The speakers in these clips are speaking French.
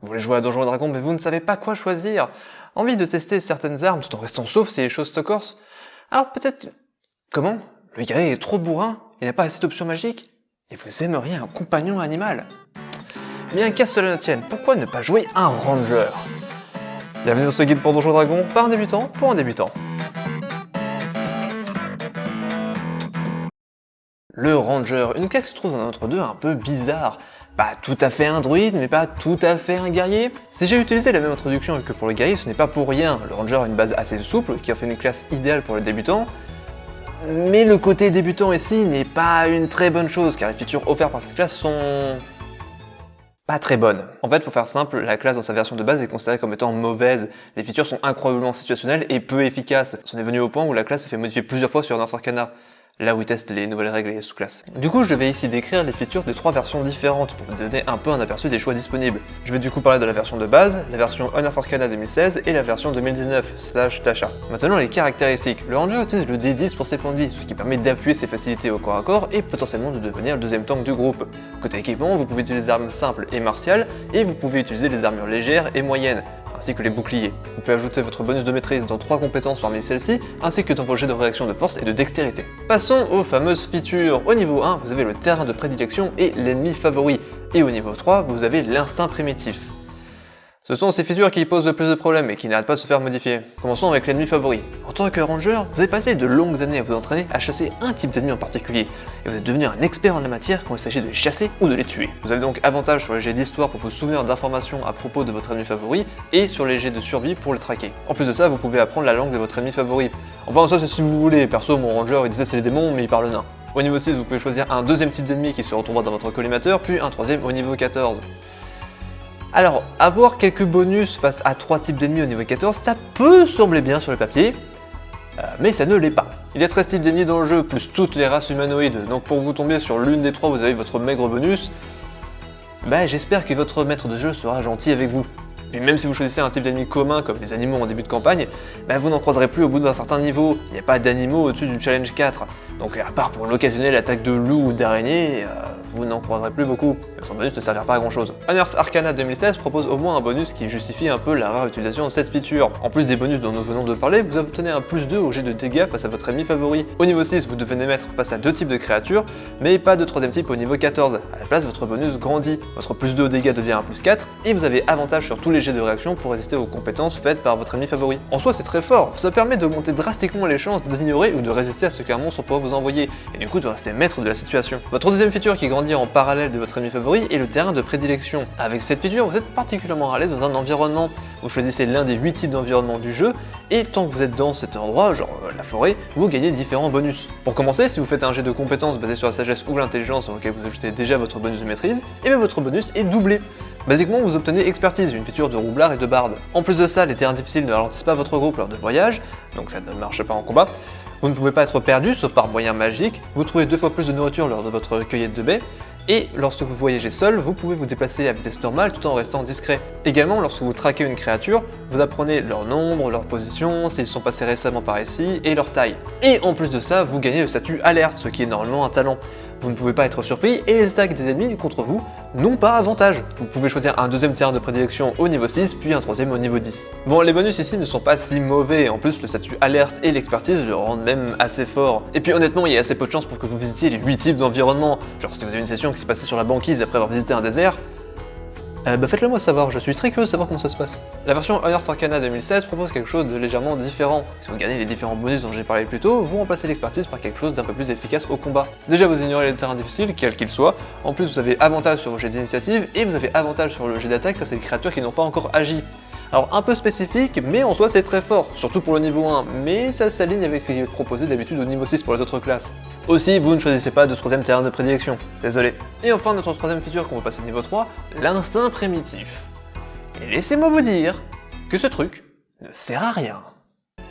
Vous voulez jouer à Donjons et Dragons mais vous ne savez pas quoi choisir. Envie de tester certaines armes tout en restant sauf si les choses se corsent. Alors peut-être... Comment? Le guerrier est trop bourrin, il n'a pas assez d'options magiques. Et vous aimeriez un compagnon animal. Bien qu'à cela ne tienne, pourquoi ne pas jouer un ranger? Bienvenue dans ce guide pour Donjons et Dragons par un débutant pour un débutant. Le ranger, une classe qui se trouve dans un entre-deux un peu bizarre. Pas tout à fait un druide, mais pas tout à fait un guerrier. Si j'ai utilisé la même introduction que pour le guerrier, ce n'est pas pour rien. Le ranger a une base assez souple, qui en fait une classe idéale pour les débutants. Mais le côté débutant ici n'est pas une très bonne chose, car les features offertes par cette classe sont... pas très bonnes. En fait, pour faire simple, la classe dans sa version de base est considérée comme étant mauvaise. Les features sont incroyablement situationnelles et peu efficaces. On est venu au point où la classe s'est fait modifier plusieurs fois sur Unearth Arcana. Là où ils testent les nouvelles règles et les sous-classes. Du coup, je vais ici décrire les features des 3 versions différentes pour vous donner un peu un aperçu des choix disponibles. Je vais du coup parler de la version de base, la version Unearth Arcana 2016 et la version 2019/Tasha. Maintenant, les caractéristiques. Le ranger utilise le D10 pour ses points de vie, ce qui permet d'appuyer ses facilités au corps à corps et potentiellement de devenir le deuxième tank du groupe. Côté équipement, vous pouvez utiliser des armes simples et martiales, et vous pouvez utiliser les armures légères et moyennes, ainsi que les boucliers. Vous pouvez ajouter votre bonus de maîtrise dans 3 compétences parmi celles-ci, ainsi que dans vos jets de réaction de force et de dextérité. Passons aux fameuses features. Au niveau 1, vous avez le terrain de prédilection et l'ennemi favori, et au niveau 3, vous avez l'instinct primitif. Ce sont ces features qui posent le plus de problèmes et qui n'arrêtent pas de se faire modifier. Commençons avec l'ennemi favori. En tant que ranger, vous avez passé de longues années à vous entraîner à chasser un type d'ennemi en particulier, et vous êtes devenu un expert en la matière quand il s'agit de les chasser ou de les tuer. Vous avez donc avantage sur les jets d'histoire pour vous souvenir d'informations à propos de votre ennemi favori, et sur les jets de survie pour le traquer. En plus de ça, vous pouvez apprendre la langue de votre ennemi favori. Enfin ça c'est si vous voulez, perso mon ranger il disait c'est les démons mais il parle nain. Au niveau 6, vous pouvez choisir un deuxième type d'ennemi qui se retrouvera dans votre collimateur, puis un troisième au niveau 14. Alors, avoir quelques bonus face à 3 types d'ennemis au niveau 14, ça peut sembler bien sur le papier, mais ça ne l'est pas. Il y a 13 types d'ennemis dans le jeu, plus toutes les races humanoïdes, donc pour vous tomber sur l'une des 3, vous avez votre maigre bonus. Bah j'espère que votre maître de jeu sera gentil avec vous. Puis même si vous choisissez un type d'ennemi commun comme les animaux en début de campagne, bah vous n'en croiserez plus au bout d'un certain niveau, il n'y a pas d'animaux au-dessus du challenge 4. Donc à part pour l'occasionnelle attaque de loup ou d'araignée, vous n'en croiserez plus beaucoup. Votre bonus ne servira pas à grand chose. Unearth Arcana 2016 propose au moins un bonus qui justifie un peu la rare utilisation de cette feature. En plus des bonus dont nous venons de parler, vous obtenez un plus 2 au jet de dégâts face à votre ennemi favori. Au niveau 6, vous devenez mettre face à 2 types de créatures, mais pas de troisième type au niveau 14. À la place, votre bonus grandit. Votre plus 2 au dégâts devient un plus 4, et vous avez avantage sur tous les jets de réaction pour résister aux compétences faites par votre ennemi favori. En soi, c'est très fort, ça permet d'augmenter drastiquement les chances d'ignorer ou de résister à ce qu'un monstre pourrait vous envoyer, et du coup de rester maître de la situation. Votre deuxième feature qui grandit en parallèle de votre ennemi favori est le terrain de prédilection. Avec cette feature, vous êtes particulièrement à l'aise dans un environnement. Vous choisissez l'un des 8 types d'environnement du jeu, et tant que vous êtes dans cet endroit, genre la forêt, vous gagnez différents bonus. Pour commencer, si vous faites un jet de compétences basé sur la sagesse ou l'intelligence dans lequel vous ajoutez déjà votre bonus de maîtrise, et bien votre bonus est doublé. Basiquement, vous obtenez expertise, une feature de roublard et de barde. En plus de ça, les terrains difficiles ne ralentissent pas votre groupe lors de voyage, donc ça ne marche pas en combat. Vous ne pouvez pas être perdu, sauf par moyen magique, vous trouvez 2 fois plus de nourriture lors de votre cueillette de baies, et lorsque vous voyagez seul, vous pouvez vous déplacer à vitesse normale tout en restant discret. Également, lorsque vous traquez une créature, vous apprenez leur nombre, leur position, s'ils sont passés récemment par ici, et leur taille. Et en plus de ça, vous gagnez le statut alerte, ce qui est normalement un talent. Vous ne pouvez pas être surpris, et les attaques des ennemis contre vous n'ont pas avantage. Vous pouvez choisir un deuxième terrain de prédilection au niveau 6, puis un troisième au niveau 10. Bon, les bonus ici ne sont pas si mauvais, en plus le statut alerte et l'expertise le rendent même assez fort. Et puis honnêtement, il y a assez peu de chances pour que vous visitiez les 8 types d'environnement. Genre si vous avez une session qui s'est passée sur la banquise après avoir visité un désert, faites-le moi savoir, je suis très curieux de savoir comment ça se passe. La version Unearth Arcana 2016 propose quelque chose de légèrement différent. Si vous gardez les différents bonus dont j'ai parlé plus tôt, vous remplacez l'expertise par quelque chose d'un peu plus efficace au combat. Déjà vous ignorez les terrains difficiles, quels qu'ils soient, en plus vous avez avantage sur vos jets d'initiative, et vous avez avantage sur le jet d'attaque face à des créatures qui n'ont pas encore agi. Alors un peu spécifique, mais en soi c'est très fort, surtout pour le niveau 1, mais ça s'aligne avec ce qui est proposé d'habitude au niveau 6 pour les autres classes. Aussi, vous ne choisissez pas de troisième terrain de prédilection, désolé. Et enfin, notre troisième feature qu'on va passer niveau 3, l'instinct primitif. Et laissez-moi vous dire que ce truc ne sert à rien.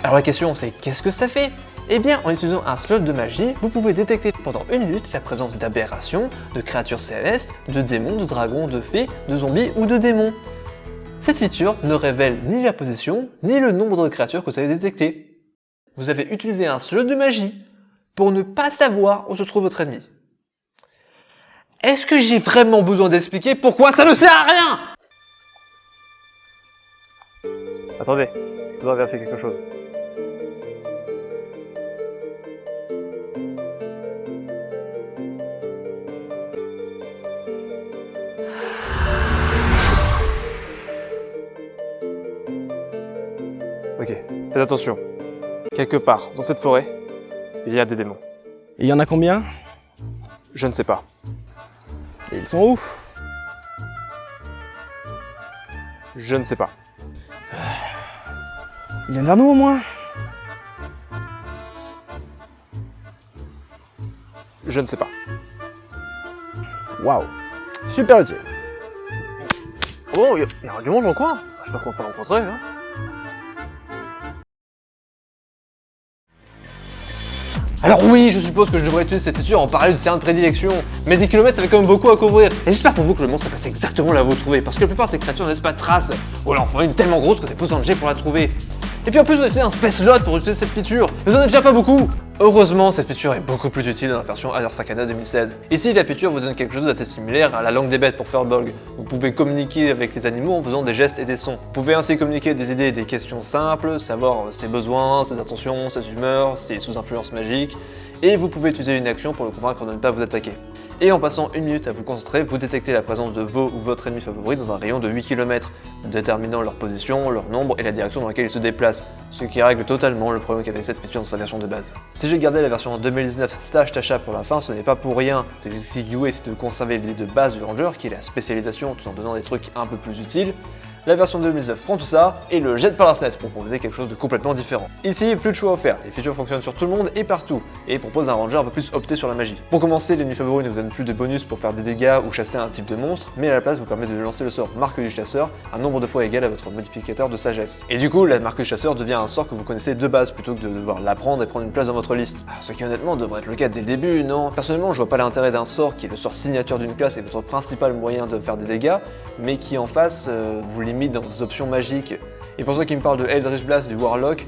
Alors la question c'est qu'est-ce que ça fait? Eh bien, en utilisant un slot de magie, vous pouvez détecter pendant 1 minute la présence d'aberrations, de créatures célestes, de démons, de dragons, de fées, de zombies ou de démons. Cette feature ne révèle ni la position, ni le nombre de créatures que vous avez détectées. Vous avez utilisé un slot de magie pour ne pas savoir où se trouve votre ennemi. Est-ce que j'ai vraiment besoin d'expliquer pourquoi ça ne sert à rien? Attendez, je dois vérifier quelque chose. Ok, faites attention. Quelque part, dans cette forêt, il y a des démons. Et il y en a combien? Je ne sais pas. Et ils sont où? Je ne sais pas. Ils viennent vers nous au moins? Je ne sais pas. Waouh! Super utile! Oh, il y a du monde dans le coin. J'espère qu'on va pas rencontrer, hein. Alors oui, je suppose que je devrais utiliser cette feature en parler du terrain de prédilection, mais des kilomètres ça fait quand même beaucoup à couvrir, et j'espère pour vous que le monstre passe exactement là où vous trouvez, parce que la plupart de ces créatures ne laissent pas de traces, ou alors en font une tellement grosse que c'est posant de jet pour la trouver. Et puis en plus vous avez un space lot pour utiliser cette feature, mais vous en avez déjà pas beaucoup. Heureusement, cette feature est beaucoup plus utile dans la version Alert Arcana 2016. Ici, la feature vous donne quelque chose d'assez similaire à la langue des bêtes pour Furbolg. Vous pouvez communiquer avec les animaux en faisant des gestes et des sons. Vous pouvez ainsi communiquer des idées et des questions simples, savoir ses besoins, ses intentions, ses humeurs, ses sous-influences magiques, et vous pouvez utiliser une action pour le convaincre de ne pas vous attaquer. Et en passant 1 minute à vous concentrer, vous détectez la présence de vos ou votre ennemi favori dans un rayon de 8 km, déterminant leur position, leur nombre et la direction dans laquelle ils se déplacent, ce qui règle totalement le problème qu'avait cette feature dans sa version de base. Si j'ai gardé la version en 2019 Stage Tasha pour la fin, ce n'est pas pour rien, c'est juste que si UA c'est de conserver l'idée de base du Ranger, qui est la spécialisation tout en donnant des trucs un peu plus utiles. La version 2019 prend tout ça et le jette par la fenêtre pour proposer quelque chose de complètement différent. Ici, plus de choix offerts, les features fonctionnent sur tout le monde et partout, et proposent un ranger un peu plus opté sur la magie. Pour commencer, l'ennemi favori ne vous donne plus de bonus pour faire des dégâts ou chasser un type de monstre, mais à la place vous permet de lancer le sort Marque du Chasseur, un nombre de fois égal à votre modificateur de sagesse. Et du coup, la Marque du Chasseur devient un sort que vous connaissez de base plutôt que de devoir l'apprendre et prendre une place dans votre liste. Ce qui honnêtement devrait être le cas dès le début, non? Personnellement, je vois pas l'intérêt d'un sort qui est le sort signature d'une classe et votre principal moyen de faire des dégâts, mais qui en face vous limite dans vos options magiques. Et pour ceux qui me parlent de Eldritch Blast du Warlock,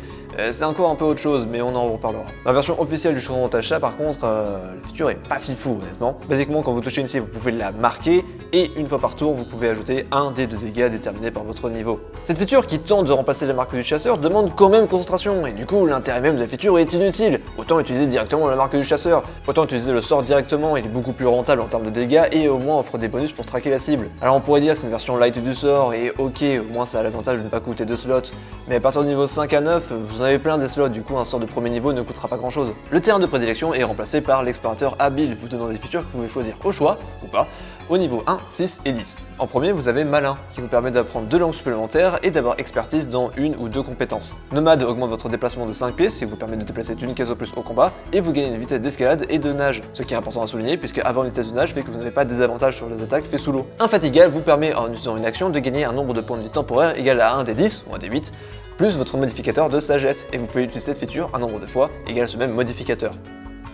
c'est encore un peu autre chose, mais on en reparlera. Dans la version officielle du Chaudron Tasha, par contre, la feature est pas fifou, honnêtement. Basiquement, quand vous touchez une cible, vous pouvez la marquer, et une fois par tour, vous pouvez ajouter un dé de dégâts déterminé par votre niveau. Cette feature, qui tente de remplacer la marque du chasseur, demande quand même concentration, et du coup, l'intérêt même de la feature est inutile. Autant utiliser directement la marque du chasseur, autant utiliser le sort directement, il est beaucoup plus rentable en termes de dégâts, et au moins offre des bonus pour traquer la cible. Alors on pourrait dire que c'est une version light du sort, et ok, au moins ça a l'avantage de ne pas coûter 2 slots, mais à partir du niveau 5 à 9, vous en avez plein des slots, du coup un sort de premier niveau ne coûtera pas grand chose. Le terrain de prédilection est remplacé par l'explorateur habile, vous donnant des features que vous pouvez choisir au choix, ou pas, au niveau 1, 6 et 10. En premier, vous avez Malin, qui vous permet d'apprendre 2 langues supplémentaires et d'avoir expertise dans 1 ou 2 compétences. Nomade augmente votre déplacement de 5 pieds, ce qui vous permet de déplacer une case au plus au combat, et vous gagnez une vitesse d'escalade et de nage, ce qui est important à souligner puisque avoir une vitesse de nage fait que vous n'avez pas de désavantage sur les attaques faites sous l'eau. Infatigal vous permet en utilisant une action de gagner un nombre de points de vie temporaire égal à 1 des 10 ou 1 des 8, plus votre modificateur de sagesse, et vous pouvez utiliser cette feature un nombre de fois égal à ce même modificateur.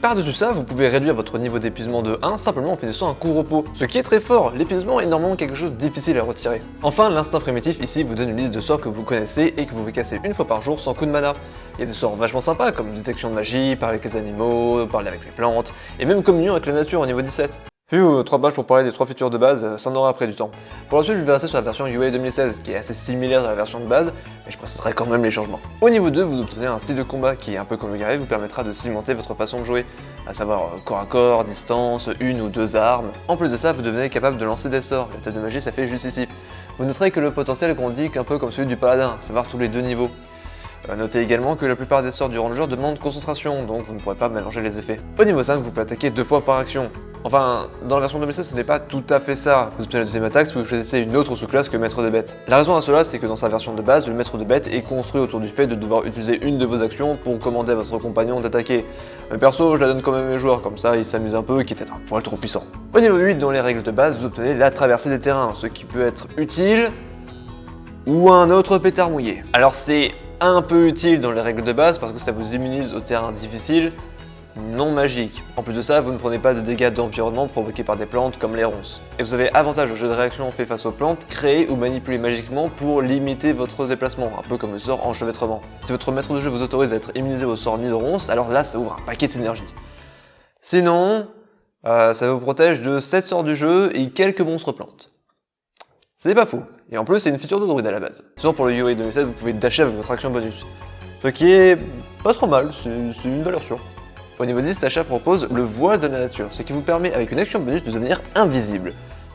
Par-dessus ça, vous pouvez réduire votre niveau d'épuisement de 1 simplement en finissant un coup repos, ce qui est très fort, l'épuisement est normalement quelque chose de difficile à retirer. Enfin, l'instinct primitif ici vous donne une liste de sorts que vous connaissez et que vous pouvez casser une fois par jour sans coup de mana. Il y a des sorts vachement sympas comme détection de magie, parler avec les animaux, parler avec les plantes, et même communion avec la nature au niveau 17. Puis 3 pages pour parler des 3 features de base, ça en aura après du temps. Pour la suite, je vais rester sur la version UA 2016, qui est assez similaire à la version de base, mais je préciserai quand même les changements. Au niveau 2, vous obtenez un style de combat qui, un peu comme le guerrier, vous permettra de cimenter votre façon de jouer, à savoir corps à corps, distance, 1 ou 2 armes. En plus de ça, vous devenez capable de lancer des sorts, la tête de magie ça fait juste ici. Vous noterez que le potentiel grandit un peu comme celui du paladin, à savoir tous les 2 niveaux. Notez également que la plupart des sorts du ranger demandent concentration, donc vous ne pourrez pas mélanger les effets. Au niveau 5, vous pouvez attaquer 2 fois par action. Enfin, dans la version 2016, ce n'est pas tout à fait ça. Vous obtenez la deuxième attaque si vous choisissez une autre sous-classe que Maître de Bêtes. La raison à cela, c'est que dans sa version de base, le Maître de Bêtes est construit autour du fait de devoir utiliser une de vos actions pour commander à votre compagnon d'attaquer. Mais perso, je la donne quand même à mes joueurs, comme ça ils s'amusent un peu, quitte à être un poil trop puissant. Au niveau 8, dans les règles de base, vous obtenez la traversée des terrains, ce qui peut être utile, ou un autre pétard mouillé. Alors c'est un peu utile dans les règles de base parce que ça vous immunise aux terrains difficiles, non magiques. En plus de ça, vous ne prenez pas de dégâts d'environnement provoqués par des plantes comme les ronces. Et vous avez avantage au jeu de réaction fait face aux plantes, créées ou manipulées magiquement pour limiter votre déplacement, un peu comme le sort enchevêtrement. Si votre maître de jeu vous autorise à être immunisé au sort nid de ronces, alors là ça ouvre un paquet de synergie. Sinon, ça vous protège de 7 sorts du jeu et quelques monstres plantes. Ce n'est pas faux, et en plus c'est une feature de Druid à la base. Sinon pour le UA 2016, vous pouvez dasher avec votre action bonus. Ce qui est pas trop mal, c'est une valeur sûre. Au niveau 10, Tasha propose le voile de la nature, ce qui vous permet avec une action bonus de devenir invisible.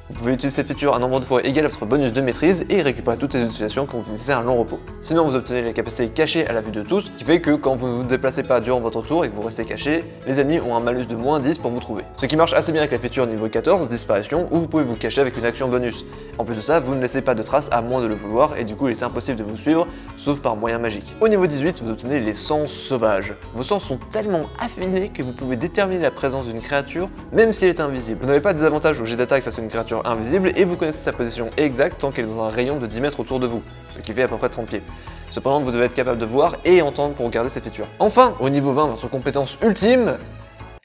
Vous pouvez utiliser cette feature un nombre de fois égal à votre bonus de maîtrise et récupérer toutes les utilisations quand vous finissez un long repos. Sinon vous obtenez la capacité cachée à la vue de tous, ce qui fait que quand vous ne vous déplacez pas durant votre tour et que vous restez caché, les ennemis ont un malus de moins 10 pour vous trouver. Ce qui marche assez bien avec la feature niveau 14, disparition, où vous pouvez vous cacher avec une action bonus. En plus de ça, vous ne laissez pas de traces à moins de le vouloir et du coup il est impossible de vous suivre, sauf par moyen magique. Au niveau 18, vous obtenez les sens sauvages. Vos sens sont tellement affinés que vous pouvez déterminer la présence d'une créature même si elle est invisible. Vous n'avez pas de désavantage au jet d'attaque face à une créature invisible et vous connaissez sa position exacte tant qu'elle est dans un rayon de 10 mètres autour de vous, ce qui fait à peu près 30 pieds. Cependant, vous devez être capable de voir et entendre pour garder cette feature. Enfin, au niveau 20, votre compétence ultime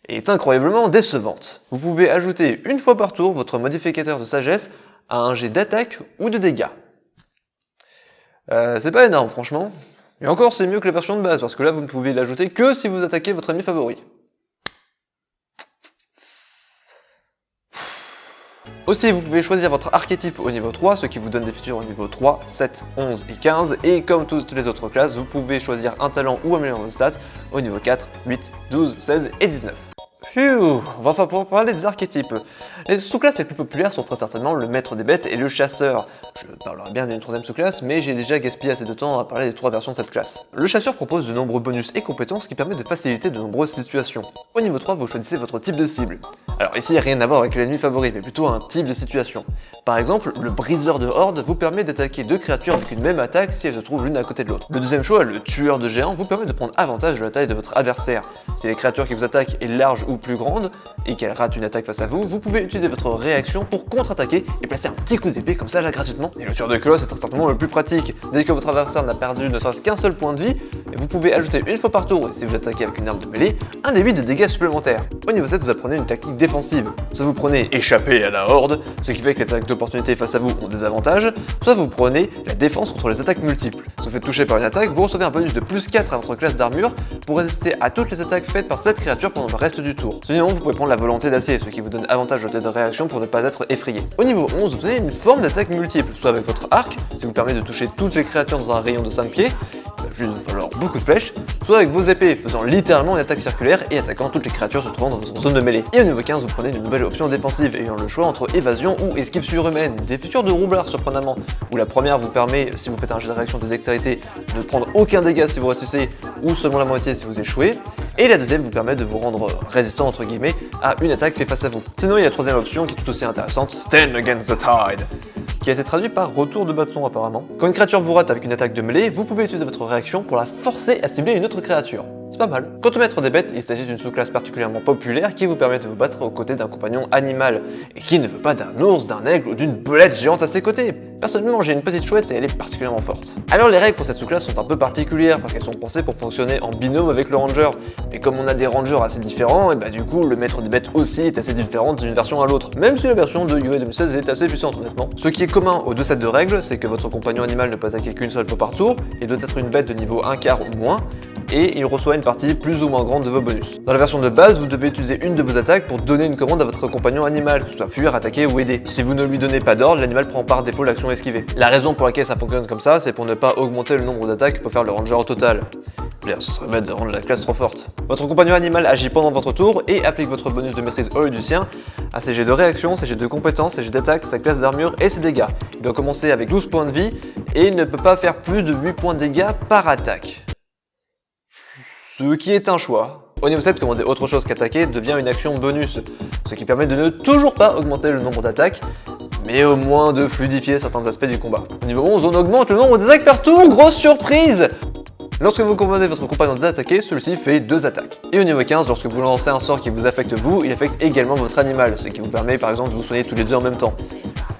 est incroyablement décevante. Vous pouvez ajouter une fois par tour votre modificateur de sagesse à un jet d'attaque ou de dégâts. C'est pas énorme franchement. Et encore c'est mieux que la version de base parce que là vous ne pouvez l'ajouter que si vous attaquez votre ennemi favori. Aussi, vous pouvez choisir votre archétype au niveau 3, ce qui vous donne des features au niveau 3, 7, 11 et 15, et comme toutes les autres classes, vous pouvez choisir un talent ou améliorer vos stats au niveau 4, 8, 12, 16 et 19. Phew, on va enfin pouvoir parler des archétypes. Les sous-classes les plus populaires sont très certainement le maître des bêtes et le chasseur. Je parlerai bien d'une troisième sous-classe, mais j'ai déjà gaspillé assez de temps à parler des trois versions de cette classe. Le chasseur propose de nombreux bonus et compétences qui permettent de faciliter de nombreuses situations. Au niveau 3, vous choisissez votre type de cible. Alors ici, il n'y a rien à voir avec l'ennemi favori, mais plutôt un type de situation. Par exemple, le briseur de horde vous permet d'attaquer deux créatures avec une même attaque si elles se trouvent l'une à côté de l'autre. Le deuxième choix, le tueur de géants, vous permet de prendre avantage de la taille de votre adversaire. Si la créature qui vous attaque est large ou plus grande, et qu'elle rate une attaque face à vous, vous pouvez utiliser votre réaction pour contre-attaquer et placer un petit coup d'épée comme ça là gratuitement. Et le tueur de colosse est très certainement le plus pratique. Dès que votre adversaire n'a perdu ne serait-ce qu'un seul point de vie, vous pouvez ajouter une fois par tour, et si vous attaquez avec une arme de mêlée, un débit de dégâts supplémentaires. Au niveau 7, vous apprenez une tactique défensive. Soit vous prenez échapper à la horde, ce qui fait que les attaques d'opportunité face à vous ont des avantages, soit vous prenez la défense contre les attaques multiples. Si vous faites toucher par une attaque, vous recevez un bonus de plus 4 à votre classe d'armure pour résister à toutes les attaques faites par cette créature pendant le reste du tour. Sinon, vous pouvez prendre la volonté d'acier, ce qui vous donne avantage au jet de réaction pour ne pas être effrayé. Au niveau 11, vous obtenez une forme d'attaque multiple, soit avec votre arc, ce qui vous permet de toucher toutes les créatures dans un rayon de 5 pieds, il va juste vous falloir beaucoup de flèches, soit avec vos épées, faisant littéralement une attaque circulaire et attaquant toutes les créatures se trouvant dans une zone de mêlée. Et au niveau 15, vous prenez une nouvelle option défensive, ayant le choix entre évasion ou esquive surhumaine, des features de roublard surprenamment, où la première vous permet, si vous faites un jet de réaction de dextérité, de prendre aucun dégât si vous réussissez, ou seulement la moitié si vous échouez, et la deuxième vous permet de vous rendre résistant entre guillemets à une attaque faite face à vous. Sinon il y a la troisième option qui est tout aussi intéressante, Stand Against the Tide, qui a été traduit par retour de bâton apparemment. Quand une créature vous rate avec une attaque de mêlée, vous pouvez utiliser votre réaction pour la forcer à cibler une autre créature. C'est pas mal. Quant au maître des bêtes, il s'agit d'une sous-classe particulièrement populaire qui vous permet de vous battre aux côtés d'un compagnon animal. Et qui ne veut pas d'un ours, d'un aigle ou d'une belette géante à ses côtés? Personnellement, j'ai une petite chouette et elle est particulièrement forte. Alors les règles pour cette sous-classe sont un peu particulières parce qu'elles sont pensées pour fonctionner en binôme avec le ranger. Mais comme on a des rangers assez différents, et bah du coup le maître des bêtes aussi est assez différent d'une version à l'autre. Même si la version de UA 2016 est assez puissante honnêtement. Ce qui est commun aux deux sets de règles, c'est que votre compagnon animal ne peut attaquer qu'une seule fois par tour et doit être une bête de niveau 1 quart ou moins, et il reçoit une partie plus ou moins grande de vos bonus. Dans la version de base, vous devez utiliser une de vos attaques pour donner une commande à votre compagnon animal, que ce soit fuir, attaquer ou aider. Si vous ne lui donnez pas d'ordre, l'animal prend par défaut l'action esquiver. La raison pour laquelle ça fonctionne comme ça, c'est pour ne pas augmenter le nombre d'attaques que peut faire le ranger au total. D'ailleurs, ce serait bête de rendre la classe trop forte. Votre compagnon animal agit pendant votre tour et applique votre bonus de maîtrise au lieu du sien à ses jets de réaction, ses jets de compétences, ses jets d'attaque, sa classe d'armure et ses dégâts. Il doit commencer avec 12 points de vie et il ne peut pas faire plus de 8 points de dégâts par attaque. Ce qui est un choix. Au niveau 7, commander autre chose qu'attaquer devient une action bonus, ce qui permet de ne toujours pas augmenter le nombre d'attaques, mais au moins de fluidifier certains aspects du combat. Au niveau 11, on augmente le nombre d'attaques par tour, grosse surprise! Lorsque vous commandez votre compagnon d'attaquer, celui-ci fait 2 attaques. Et au niveau 15, lorsque vous lancez un sort qui vous affecte vous, il affecte également votre animal, ce qui vous permet par exemple de vous soigner tous les deux en même temps.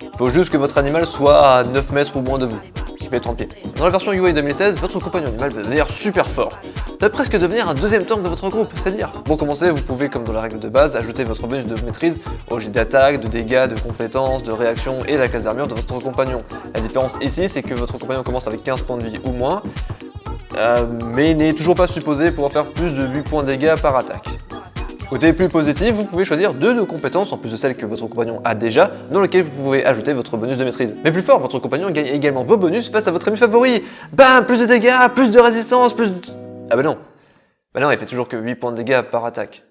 Il faut juste que votre animal soit à 9 mètres ou moins de vous, ce qui fait 30 pieds. Dans la version UA 2016, votre compagnon animal va devenir super fort. Ça va presque devenir un deuxième tank de votre groupe, c'est dire. Pour commencer, vous pouvez, comme dans la règle de base, ajouter votre bonus de maîtrise au jet d'attaque, de dégâts, de compétences, de réaction et la classe d'armure de votre compagnon. La différence ici, c'est que votre compagnon commence avec 15 points de vie ou moins, mais n'est toujours pas supposé pouvoir faire plus de 8 points de dégâts par attaque. Côté plus positif, vous pouvez choisir 2 compétences en plus de celles que votre compagnon a déjà, dans lesquelles vous pouvez ajouter votre bonus de maîtrise. Mais plus fort, votre compagnon gagne également vos bonus face à votre ennemi favori. Bam, plus de dégâts, plus de résistance, plus de... Ah bah non. Bah non, il fait toujours que 8 points de dégâts par attaque.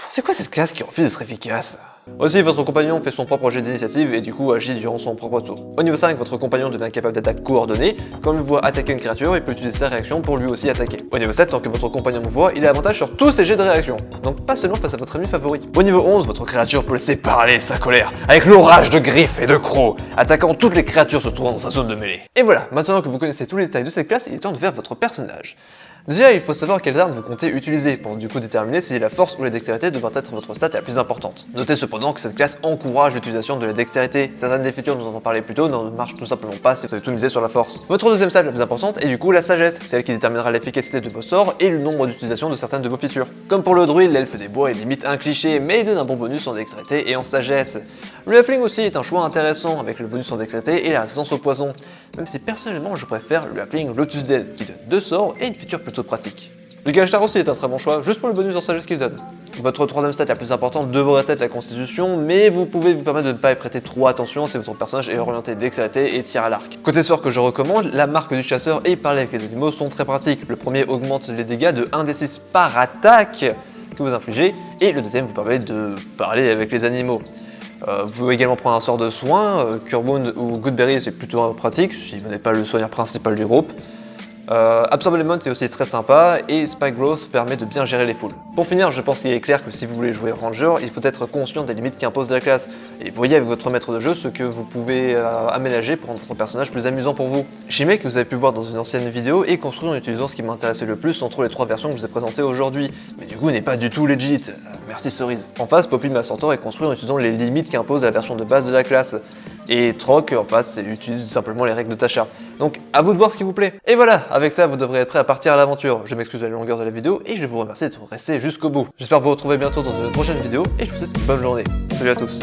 C'est quoi cette classe qui refuse d'être efficace? Aussi, votre compagnon fait son propre jet d'initiative et du coup agit durant son propre tour. Au niveau 5, votre compagnon devient capable d'attaque coordonnée. Quand il vous voit attaquer une créature, il peut utiliser sa réaction pour lui aussi attaquer. Au niveau 7, tant que votre compagnon vous voit, il a avantage sur tous ses jets de réaction. Donc pas seulement face à votre ennemi favori. Au niveau 11, votre créature peut laisser parler sa colère, avec l'orage de griffes et de crocs, attaquant toutes les créatures se trouvant dans sa zone de mêlée. Et voilà, maintenant que vous connaissez tous les détails de cette classe, il est temps de faire votre personnage. Déjà, il faut savoir quelles armes vous comptez utiliser pour du coup déterminer si la force ou la dextérité devra être votre stat la plus importante. Notez cependant que cette classe encourage l'utilisation de la dextérité. Certaines des features dont on en parlait plus tôt ne marchent tout simplement pas si vous avez tout misé sur la force. Votre deuxième stat la plus importante est du coup la sagesse, c'est elle qui déterminera l'efficacité de vos sorts et le nombre d'utilisations de certaines de vos features. Comme pour le druide, l'elfe des bois est limite un cliché, mais il donne un bon bonus en dextérité et en sagesse. Le halfling aussi est un choix intéressant avec le bonus en dextérité et la résistance au poison, même si personnellement je préfère le halfling Lotus Dead qui donne 2 sorts et une feature plutôt pratique. Le Gashtar aussi est un très bon choix, juste pour le bonus en sagesse qu'il donne. Votre troisième stat la plus importante devrait être la constitution, mais vous pouvez vous permettre de ne pas y prêter trop attention si votre personnage est orienté dextérité et tir à l'arc. Côté sort que je recommande, la marque du chasseur et parler avec les animaux sont très pratiques. Le premier augmente les dégâts de 1d6 par attaque que vous infligez, et le deuxième vous permet de parler avec les animaux. Vous pouvez également prendre un sort de soin, Cure Wound ou Goodberry c'est plutôt pratique si vous n'êtes pas le soigneur principal du groupe. Absorb Element est aussi très sympa et Spike Growth permet de bien gérer les foules. Pour finir, je pense qu'il est clair que si vous voulez jouer Ranger, il faut être conscient des limites qu'impose la classe et voyez avec votre maître de jeu ce que vous pouvez aménager pour rendre votre personnage plus amusant pour vous. Shimei, que vous avez pu voir dans une ancienne vidéo, est construit en utilisant ce qui m'intéressait le plus entre les 3 versions que je vous ai présentées aujourd'hui, mais du coup n'est pas du tout legit. Merci Cerise. En face, Poppy Centaur est construit en utilisant les limites qu'impose la version de base de la classe. Et Troc, en face, utilise simplement les règles de Tasha. Donc, à vous de voir ce qui vous plaît. Et voilà, avec ça, vous devrez être prêt à partir à l'aventure. Je m'excuse de la longueur de la vidéo et je vous remercie d'être resté jusqu'au bout. J'espère vous retrouver bientôt dans une prochaine vidéo et je vous souhaite une bonne journée. Salut à tous.